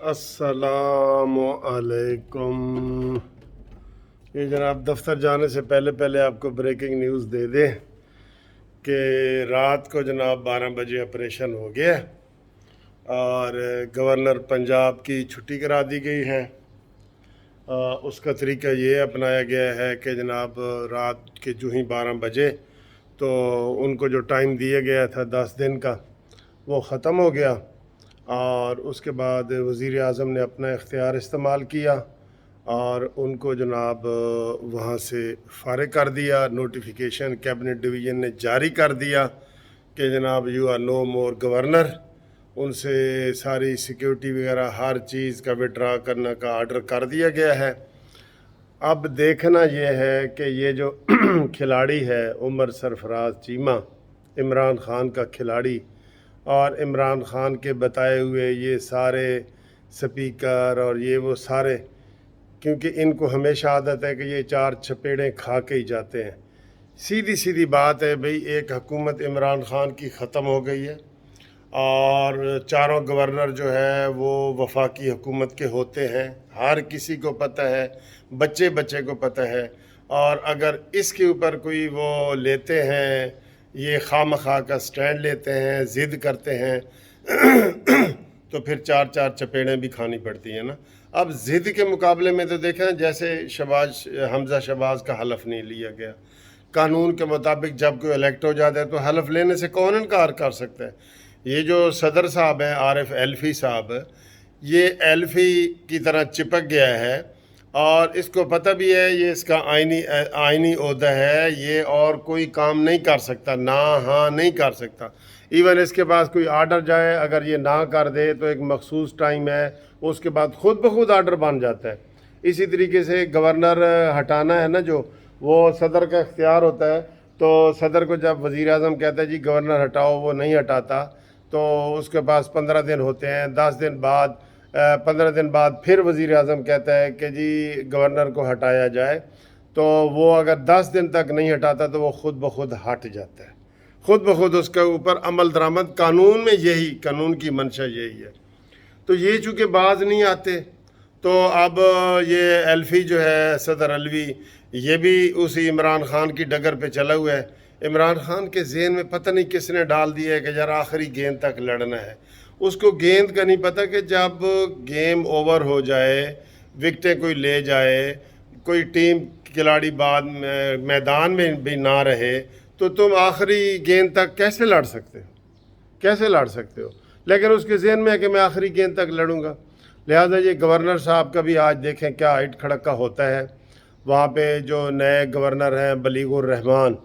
السلام علیکم۔ یہ جناب دفتر جانے سے پہلے پہلے آپ کو بریکنگ نیوز دے دیں کہ رات کو جناب 12 بجے آپریشن ہو گیا اور گورنر پنجاب کی چھٹی کرا دی گئی ہے۔ اس کا طریقہ یہ اپنایا گیا ہے کہ جناب رات کے جو ہی 12 بجے تو ان کو جو ٹائم دیا گیا تھا 10 دن کا وہ ختم ہو گیا، اور اس کے بعد وزیر اعظم نے اپنا اختیار استعمال کیا اور ان کو جناب وہاں سے فارغ کر دیا۔ نوٹیفیکیشن کیبنٹ ڈویژن نے جاری کر دیا کہ جناب you are no more governor. ان سے ساری سیکیورٹی وغیرہ ہر چیز کا وڈرا کرنے کا آرڈر کر دیا گیا ہے۔ اب دیکھنا یہ ہے کہ یہ جو کھلاڑی ہے عمر سرفراز چیمہ، عمران خان کا کھلاڑی، اور عمران خان کے بتائے ہوئے یہ سارے سپیکر اور یہ وہ سارے، کیونکہ ان کو ہمیشہ عادت ہے کہ یہ 4 چپیڑیں کھا کے ہی جاتے ہیں۔ سیدھی سیدھی بات ہے بھئی، ایک حکومت عمران خان کی ختم ہو گئی ہے اور چاروں گورنر جو ہے وہ وفاقی حکومت کے ہوتے ہیں، ہر کسی کو پتہ ہے، بچے بچے کو پتہ ہے، اور اگر اس کے اوپر کوئی وہ لیتے ہیں، یہ خواہ مخواہ کا سٹینڈ لیتے ہیں، ضد کرتے ہیں تو پھر 4 چپیڑیں بھی کھانی پڑتی ہیں نا۔ اب ضد کے مقابلے میں تو دیکھیں جیسے حمزہ شہباز کا حلف نہیں لیا گیا۔ قانون کے مطابق جب کوئی الیکٹ ہو جاتا ہے تو حلف لینے سے کون انکار کر سکتا ہے؟ یہ جو صدر صاحب ہیں عارف ایلفی صاحب، یہ ایلفی کی طرح چپک گیا ہے اور اس کو پتہ بھی ہے یہ اس کا آئینی عہدہ ہے، یہ اور کوئی کام نہیں کر سکتا، نہ ہاں نہیں کر سکتا۔ ایون اس کے پاس کوئی آرڈر جائے، اگر یہ نہ کر دے تو ایک مخصوص ٹائم ہے، اس کے بعد خود بخود آرڈر بن جاتا ہے۔ اسی طریقے سے گورنر ہٹانا ہے نا، جو وہ صدر کا اختیار ہوتا ہے، تو صدر کو جب وزیر اعظم کہتا ہے جی گورنر ہٹاؤ، وہ نہیں ہٹاتا تو اس کے پاس 15 دن ہوتے ہیں، 10 دن بعد 15 دن بعد پھر وزیر اعظم کہتا ہے کہ جی گورنر کو ہٹایا جائے، تو وہ اگر 10 دن تک نہیں ہٹاتا تو وہ خود بخود ہٹ جاتا ہے، خود بخود اس کے اوپر عمل درآمد۔ قانون میں یہی، قانون کی منشا یہی ہے۔ تو یہ چونکہ باز نہیں آتے تو اب یہ ایلفی جو ہے صدر الوی، یہ بھی اسی عمران خان کی ڈگر پہ چلا ہوا ہے۔ عمران خان کے ذہن میں پتہ نہیں کس نے ڈال دیا ہے کہ یار آخری گیند تک لڑنا ہے۔ اس کو گیند کا نہیں پتہ کہ جب گیم اوور ہو جائے، وکٹیں کوئی لے جائے، کوئی ٹیم کھلاڑی بعد میدان میں بھی نہ رہے تو تم آخری گیند تک کیسے لڑ سکتے ہو؟ کیسے لڑ سکتے ہو؟ لیکن اس کے ذہن میں ہے کہ میں آخری گیند تک لڑوں گا۔ لہٰذا یہ گورنر صاحب کا بھی آج دیکھیں کیا ہٹ کھڑکا ہوتا ہے۔ وہاں پہ جو نئے گورنر ہیں بلیغ الرحمان،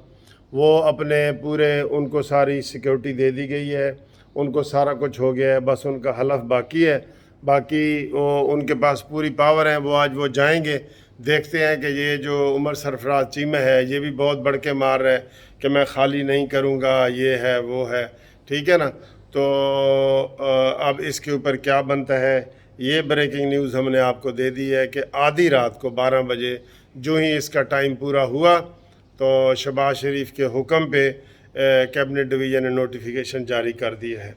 وہ اپنے پورے، ان کو ساری سیکیورٹی دے دی گئی ہے، ان کو سارا کچھ ہو گیا ہے، بس ان کا حلف باقی ہے۔ باقی ان کے پاس پوری پاور ہے، وہ آج وہ جائیں گے۔ دیکھتے ہیں کہ یہ جو عمر سرفراز چیمہ ہے یہ بھی بہت بڑھ کے مار رہا ہے کہ میں خالی نہیں کروں گا، یہ ہے وہ ہے، ٹھیک ہے نا۔ تو اب اس کے اوپر کیا بنتا ہے، یہ بریکنگ نیوز ہم نے آپ کو دے دی ہے کہ آدھی رات کو 12 بجے جو ہی اس کا ٹائم پورا ہوا تو شہباز شریف کے حکم پہ کیبنٹ ڈویژن نے نوٹیفیکیشن جاری کر دی ہے۔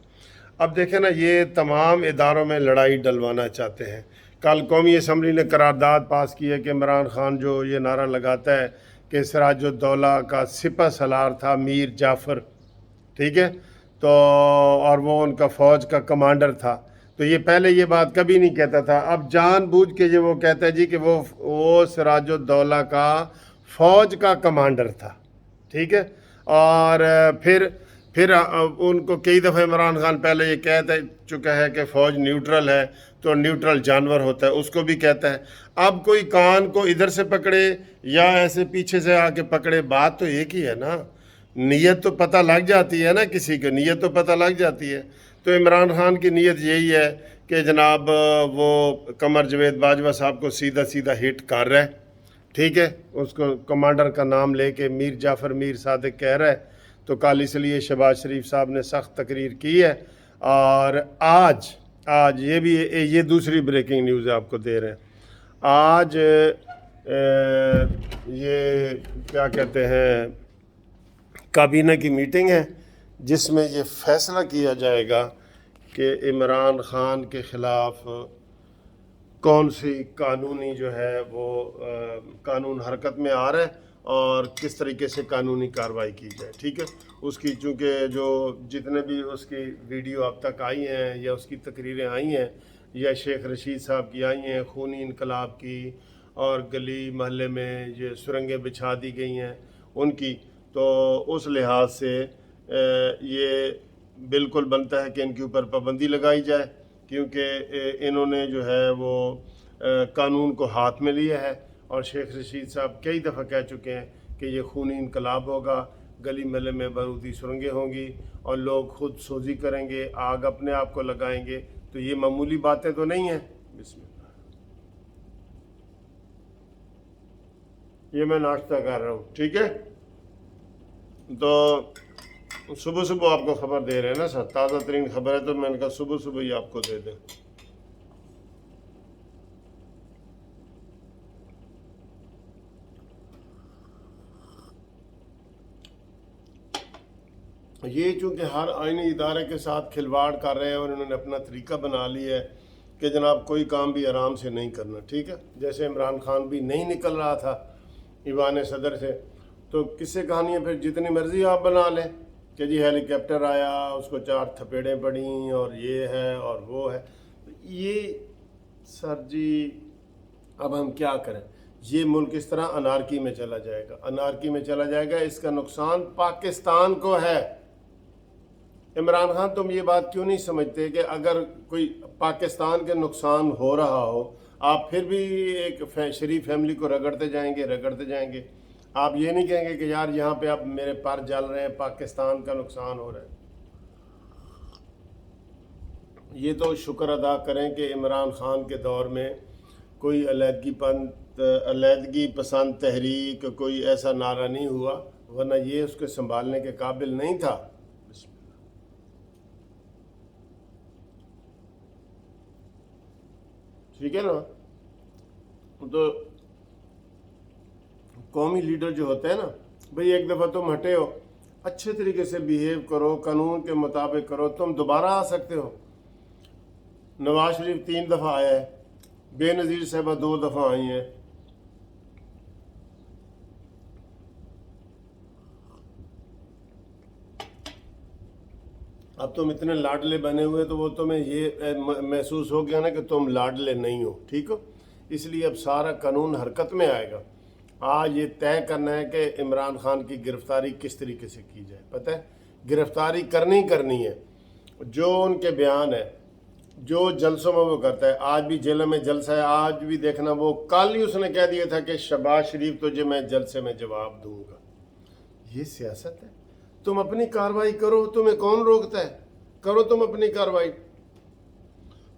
اب دیکھیں نا، یہ تمام اداروں میں لڑائی ڈلوانا چاہتے ہیں۔ کل قومی اسمبلی نے قرارداد پاس کی ہے کہ عمران خان جو یہ نعرہ لگاتا ہے کہ سراج الدولہ کا سپہ سالار تھا میر جعفر، ٹھیک ہے، تو اور وہ ان کا فوج کا کمانڈر تھا، تو یہ پہلے یہ بات کبھی نہیں کہتا تھا۔ اب جان بوجھ کے وہ کہتا ہے جی کہ وہ سراج الدولہ کا فوج کا کمانڈر تھا، ٹھیک ہے۔ اور پھر ان کو کئی دفعہ عمران خان پہلے یہ کہہ چکا ہے کہ فوج نیوٹرل ہے، تو نیوٹرل جانور ہوتا ہے، اس کو بھی کہتا ہے۔ اب کوئی کان کو ادھر سے پکڑے یا ایسے پیچھے سے آ کے پکڑے، بات تو ایک ہی ہے نا، نیت تو پتہ لگ جاتی ہے نا، کسی کو نیت تو پتہ لگ جاتی ہے۔ تو عمران خان کی نیت یہی ہے کہ جناب وہ قمر جاوید باجوہ صاحب کو سیدھا سیدھا ہٹ کر رہا ہے، ٹھیک ہے، اس کو کمانڈر کا نام لے کے میر جعفر میر صادق کہہ رہا ہے۔ تو کل اس لیے شہباز شریف صاحب نے سخت تقریر کی ہے، اور آج یہ دوسری بریکنگ نیوز آپ کو دے رہے ہیں۔ آج یہ کیا کہتے ہیں، کابینہ کی میٹنگ ہے جس میں یہ فیصلہ کیا جائے گا کہ عمران خان کے خلاف کون سی قانونی جو ہے وہ قانون حرکت میں آ رہا ہے اور کس طریقے سے قانونی کارروائی کی جائے. ٹھیک ہے، اس کی چونکہ جو جتنے بھی اس کی ویڈیو اب تک آئی ہیں یا اس کی تقریریں آئی ہیں یا شیخ رشید صاحب کی آئی ہیں خونی انقلاب کی اور گلی محلے میں یہ سرنگیں بچھا دی گئی ہیں ان کی، تو اس لحاظ سے یہ بالکل بنتا ہے کہ ان کے اوپر پابندی لگائی جائے، کیونکہ انہوں نے جو ہے وہ قانون کو ہاتھ میں لیا ہے. اور شیخ رشید صاحب کئی دفعہ کہہ چکے ہیں کہ یہ خونی انقلاب ہوگا، گلی محلے میں بارودی سرنگیں ہوں گی اور لوگ خود سوزی کریں گے، آگ اپنے آپ کو لگائیں گے. تو یہ معمولی باتیں تو نہیں ہیں. بسم اللہ. یہ میں ناشتہ کر رہا ہوں. ٹھیک ہے، تو صبح صبح آپ کو خبر دے رہے ہیں نا سر، تازہ ترین خبر ہے تو میں نے کہا صبح صبح ہی آپ کو دے دیں. یہ چونکہ ہر آئینی ادارے کے ساتھ کھلواڑ کر رہے ہیں اور انہوں نے اپنا طریقہ بنا لیا ہے کہ جناب کوئی کام بھی آرام سے نہیں کرنا. ٹھیک ہے، جیسے عمران خان بھی نہیں نکل رہا تھا ایوان صدر سے، تو کس سے کہانی ہے پھر جتنی مرضی آپ بنا لیں کہ جی ہیلی کاپٹر آیا، اس کو 4 تھپیڑیں پڑیں اور یہ ہے اور وہ ہے. یہ سر جی اب ہم کیا کریں؟ یہ ملک اس طرح انارکی میں چلا جائے گا، انارکی میں چلا جائے گا. اس کا نقصان پاکستان کو ہے. عمران خان تم یہ بات کیوں نہیں سمجھتے کہ اگر کوئی پاکستان کے نقصان ہو رہا ہو آپ پھر بھی ایک شریف فیملی کو رگڑتے جائیں گے. آپ یہ نہیں کہیں گے کہ یار یہاں پہ اب میرے پر جل رہے ہیں، پاکستان کا نقصان ہو رہا ہے. یہ تو شکر ادا کریں کہ عمران خان کے دور میں کوئی علیحدگی پسند تحریک کوئی ایسا نعرہ نہیں ہوا، ورنہ یہ اس کے سنبھالنے کے قابل نہیں تھا. ٹھیک ہے نا. تو قومی لیڈر جو ہوتے ہیں نا، بھئی ایک دفعہ تم ہٹے ہو، اچھے طریقے سے بیہیو کرو، قانون کے مطابق کرو، تم دوبارہ آ سکتے ہو. نواز شریف 3 دفعہ آیا ہے، بے نظیر صاحبہ 2 دفعہ آئی ہیں. اب تم اتنے لاڈلے بنے ہوئے تو وہ تمہیں یہ محسوس ہو گیا نا کہ تم لاڈلے نہیں ہو. ٹھیک ہو، اس لیے اب سارا قانون حرکت میں آئے گا. آج یہ طے کرنا ہے کہ عمران خان کی گرفتاری کس طریقے سے کی جائے. پتہ ہے گرفتاری کرنی ہے. جو ان کے بیان ہے، جو جلسوں میں وہ کرتا ہے، آج بھی جیل میں جلسہ ہے، آج بھی دیکھنا وہ کل ہی اس نے کہہ دیا تھا کہ شہباز شریف تجھے میں جلسے میں جواب دوں گا. یہ سیاست ہے. تم اپنی کارروائی کرو، تمہیں کون روکتا ہے؟ کرو تم اپنی کارروائی.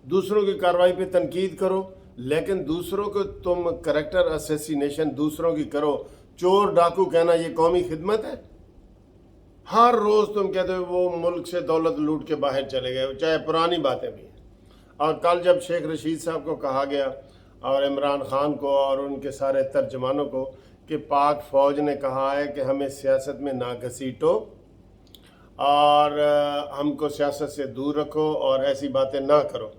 دوسروں کی کارروائی پہ تنقید کرو، لیکن دوسروں کو تم کریکٹر اسیسینیشن دوسروں کی کرو. چور ڈاکو کہنا یہ قومی خدمت ہے؟ ہر روز تم کہتے ہو وہ ملک سے دولت لوٹ کے باہر چلے گئے، چاہے پرانی باتیں بھی ہیں. اور کل جب شیخ رشید صاحب کو کہا گیا اور عمران خان کو اور ان کے سارے ترجمانوں کو کہ پاک فوج نے کہا ہے کہ ہمیں سیاست میں نہ گھسیٹو اور ہم کو سیاست سے دور رکھو اور ایسی باتیں نہ کرو،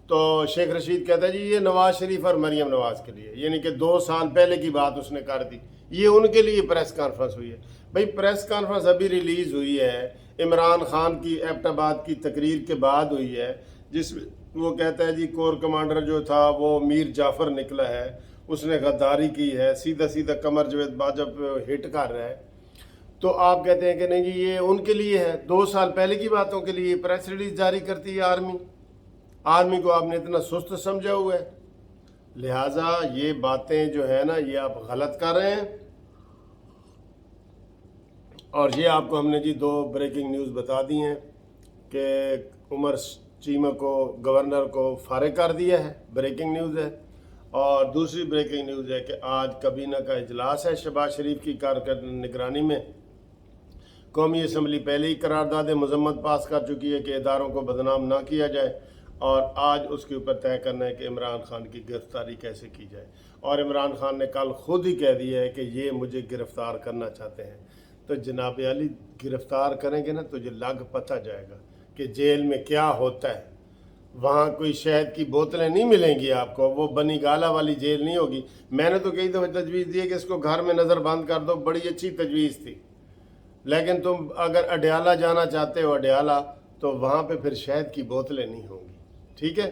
تو شیخ رشید کہتا ہے جی یہ نواز شریف اور مریم نواز کے لیے، یعنی کہ 2 سال پہلے کی بات اس نے کر دی. یہ ان کے لیے پریس کانفرنس ہوئی ہے. بھئی پریس کانفرنس ابھی ریلیز ہوئی ہے، عمران خان کی ایبٹ آباد کی تقریر کے بعد ہوئی ہے، جس وہ کہتا ہے جی کور کمانڈر جو تھا وہ میر جعفر نکلا ہے، اس نے غداری کی ہے، سیدھا قمر جاوید باجوہ ہٹ کر رہا ہے. تو آپ کہتے ہیں کہ نہیں جی یہ ان کے لیے ہے، 2 سال پہلے کی باتوں کے لیے پریس ریلیز جاری کرتی ہے آرمی کو آپ نے اتنا سست سمجھا ہوا ہے. لہٰذا یہ باتیں جو ہے نا یہ آپ غلط کر رہے ہیں. اور یہ آپ کو ہم نے جی 2 بریکنگ نیوز بتا دی ہیں کہ عمر چیمہ کو گورنر کو فارغ کر دیا ہے، بریکنگ نیوز ہے. اور دوسری بریکنگ نیوز ہے کہ آج کابینہ کا اجلاس ہے شہباز شریف کی نگرانی میں. قومی اسمبلی پہلے ہی قرارداد مذمت پاس کر چکی ہے کہ اداروں کو بدنام نہ کیا جائے، اور آج اس کے اوپر طے کرنا ہے کہ عمران خان کی گرفتاری کیسے کی جائے. اور عمران خان نے کل خود ہی کہہ دیا ہے کہ یہ مجھے گرفتار کرنا چاہتے ہیں. تو جناب علی گرفتار کریں گے نا تو یہ لگ پتہ جائے گا کہ جیل میں کیا ہوتا ہے. وہاں کوئی شہد کی بوتلیں نہیں ملیں گی آپ کو، وہ بنی گالا والی جیل نہیں ہوگی۔ میں نے تو کئی دفعہ تجویز دی ہے کہ اس کو گھر میں نظر بند کر دو، بڑی اچھی تجویز تھی، لیکن تم اگر اڈیالہ جانا چاہتے ہو، اڈیالہ، تو وہاں پہ پھر شہد کی بوتلیں نہیں ہوں گی، ٹھیک ہے؟